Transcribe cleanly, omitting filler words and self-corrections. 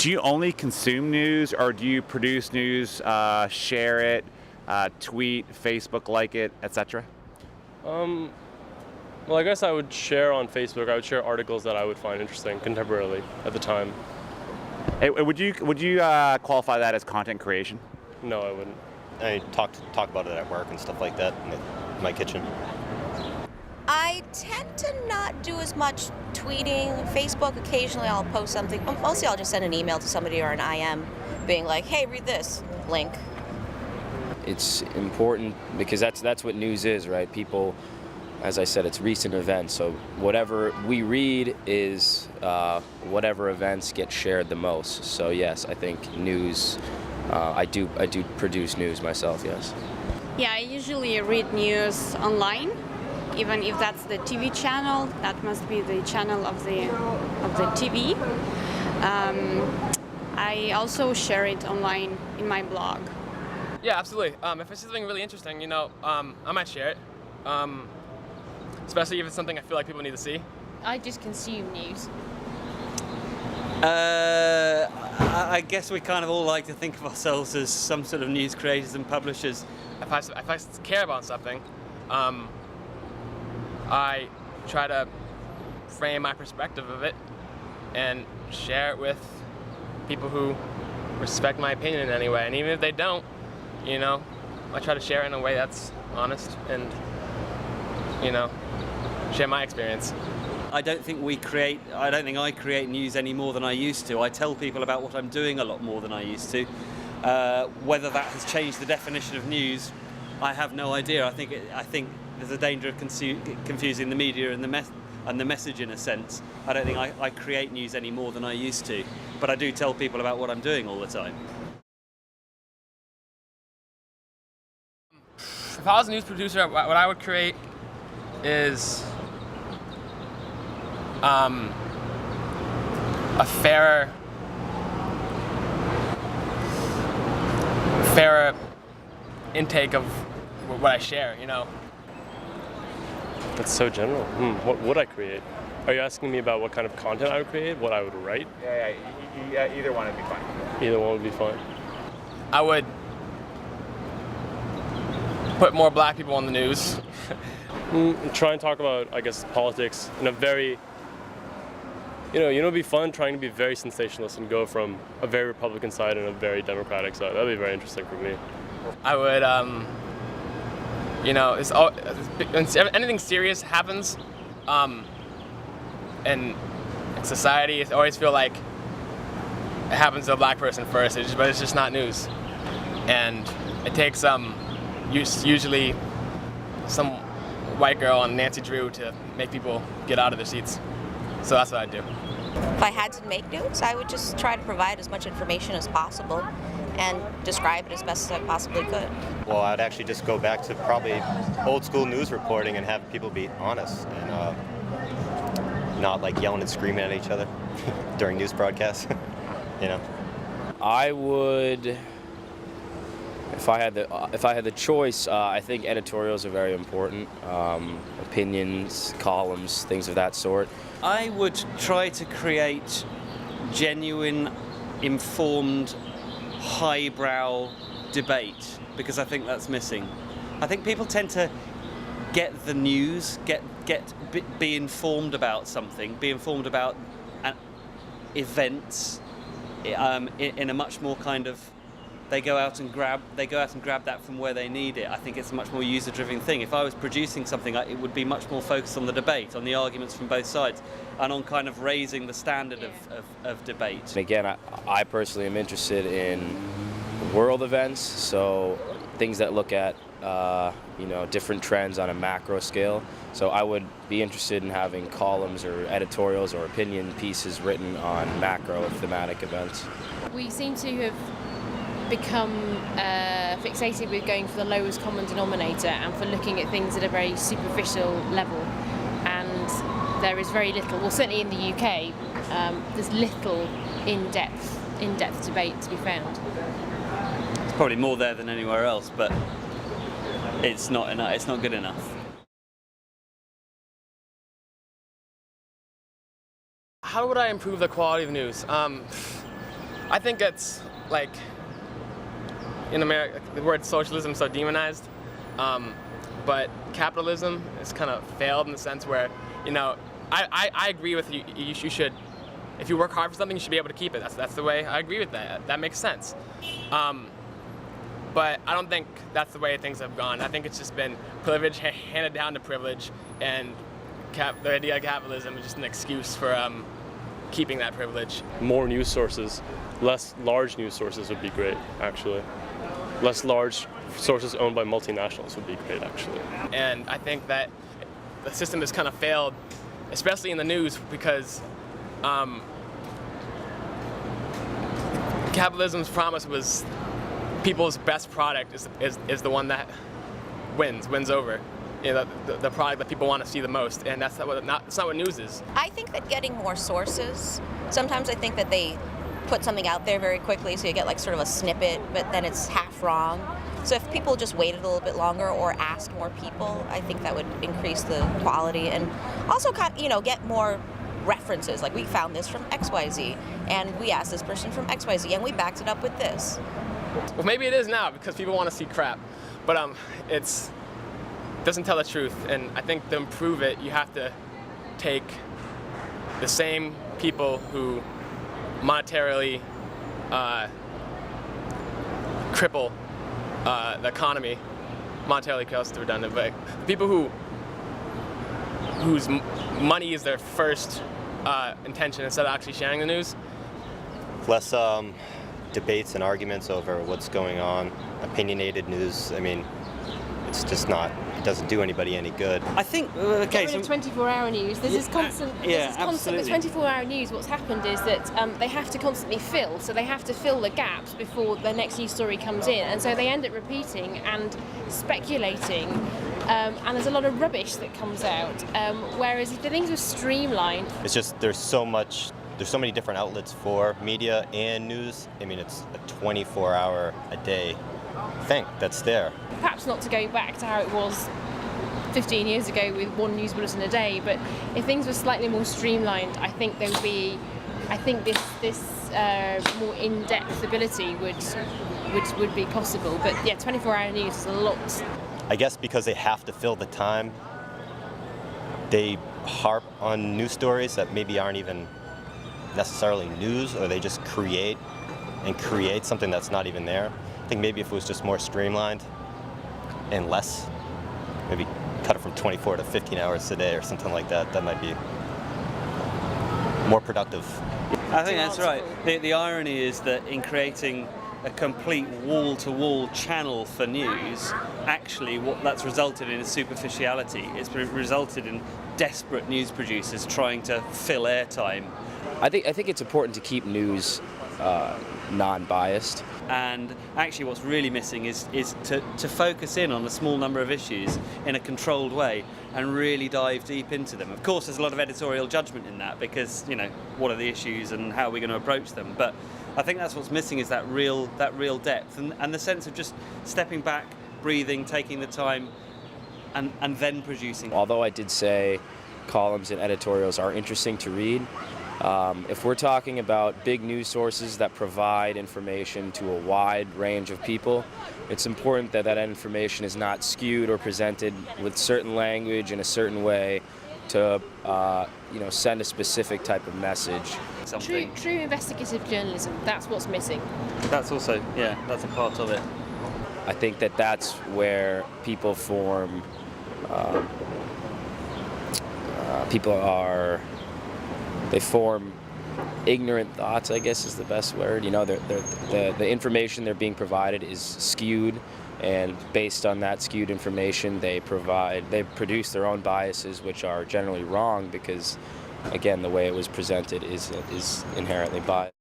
Do you only consume news, or do you produce news, share it, tweet, Facebook, like it, etc.? Well, I guess I would share on Facebook. I would share articles that I would find interesting contemporarily at the time. Hey, would you qualify that as content creation? No, I wouldn't. I talk about it at work and stuff like that in my kitchen. I tend to not do as much tweeting. Facebook, occasionally I'll post something. Mostly I'll just send an email to somebody or an IM being like, hey, read this link. It's important because that's what news is, right? People, as I said, it's recent events. So whatever we read is whatever events get shared the most. So yes, I think news, I do produce news myself, yes. Yeah, I usually read news online. Even if that's the TV channel, that must be the channel of the TV. I also share it online in my blog. Yeah, absolutely. If it's something really interesting, I might share it. Especially if it's something I feel like people need to see. I just consume news. I guess we kind of all like to think of ourselves as some sort of news creators and publishers. If I care about something, I try to frame my perspective of it and share it with people who respect my opinion in any way. And even if they don't, I try to share it in a way that's honest and, share my experience. I don't think I create news any more than I used to. I tell people about what I'm doing a lot more than I used to. Whether that has changed the definition of news, I have no idea. I think there's a danger of confusing the media and the message in a sense. I don't think I create news any more than I used to, but I do tell people about what I'm doing all the time. If I was a news producer, what I would create is a fairer intake of what I share, That's so general. What would I create? Are you asking me about what kind of content I would create? What I would write? Yeah, either one would be fine. Either one would be fine. I would put more black people on the news. Try and talk about, I guess, politics in a very, it'd be fun trying to be very sensationalist and go from a very Republican side and a very Democratic side. That'd be very interesting for me. I would, anything serious happens, in society, I always feel like it happens to a black person first, but it's just not news. And it takes usually some white girl and Nancy Drew to make people get out of their seats. So that's what I do. If I had to make news, I would just try to provide as much information as possible and describe it as best as I possibly could. Well, I'd actually just go back to probably old school news reporting and have people be honest and not like yelling and screaming at each other during news broadcasts. I would, if I had the choice, I think editorials are very important. Opinions, columns, things of that sort. I would try to create genuine, informed, highbrow debate, because I think that's missing. I think people tend to get the news, be informed about something, be informed about events in a much more kind of, they go out and grab that from where they need it. I think it's a much more user-driven thing. If I was producing something, it would be much more focused on the debate, on the arguments from both sides, and on kind of raising the standard of debate. And again, I personally am interested in world events, so things that look at different trends on a macro scale. So I would be interested in having columns or editorials or opinion pieces written on macro thematic events. We seem to have become fixated with going for the lowest common denominator and for looking at things at a very superficial level, and there is very little, well certainly in the UK, there's little in-depth debate to be found. It's probably more there than anywhere else, but it's not enough. It's not good enough. How would I improve the quality of news? I think it's like in America the word socialism is so demonized, but capitalism has kind of failed in the sense where, you know, I agree with you. You should, if you work hard for something, you should be able to keep it. That's the way. I agree with that. That makes sense. But I don't think that's the way things have gone. I think it's just been privilege handed down to privilege, and the idea of capitalism is just an excuse for keeping that privilege. More news sources, less large news sources would be great, actually. Less large sources owned by multinationals would be great, actually. And I think that the system has kind of failed, especially in the news, because capitalism's promise was people's best product is the one that wins over. You know, the product that people want to see the most, and that's not what news is. I think that getting more sources, sometimes I think that they put something out there very quickly, so you get like sort of a snippet, but then it's half wrong. So if people just waited a little bit longer or asked more people, I think that would increase the quality, and also get more references. Like, we found this from XYZ, and we asked this person from XYZ, and we backed it up with this. Well, maybe it is now because people want to see crap, but it doesn't tell the truth. And I think to improve it, you have to take the same people who monetarily cripple the economy. Monetarily, because it's redundant, but people whose money is their first intention instead of actually sharing the news. Less debates and arguments over what's going on. Opinionated news, I mean, it's just not, it doesn't do anybody any good. I think, Get rid of 24-hour news. There's this constant, absolutely. with 24-hour news, what's happened is that they have to constantly fill, so they have to fill the gaps before the next news story comes in, and so they end up repeating and speculating, and there's a lot of rubbish that comes out, whereas if the things were streamlined... It's just, there's so many different outlets for media and news. I mean, it's a 24-hour a day thing that's there. Perhaps not to go back to how it was 15 years ago with one news bulletin a day, but if things were slightly more streamlined, I think there would be, this more in-depth ability would be possible. But yeah, 24-hour news is a lot. I guess because they have to fill the time, they harp on news stories that maybe aren't even necessarily news, or they just create something that's not even there. I think maybe if it was just more streamlined and less, maybe cut it from 24 to 15 hours a day or something like that, that might be more productive. I think that's right. The irony is that in creating a complete wall-to-wall channel for news, actually what that's resulted in is superficiality. It's resulted in desperate news producers trying to fill airtime. I think it's important to keep news non-biased. And actually what's really missing is to focus in on a small number of issues in a controlled way and really dive deep into them. Of course, there's a lot of editorial judgment in that because, you know, what are the issues and how are we going to approach them? But I think that's what's missing, is that real depth and the sense of just stepping back, breathing, taking the time and then producing. Although I did say columns and editorials are interesting to read, if we're talking about big news sources that provide information to a wide range of people, it's important that that information is not skewed or presented with certain language in a certain way to send a specific type of message. True investigative journalism, that's what's missing. That's also, that's a part of it. I think that that's where people form, they form ignorant thoughts, I guess is the best word. You know, the information they're being provided is skewed, and based on that skewed information, they produce their own biases, which are generally wrong because, again, the way it was presented is inherently biased.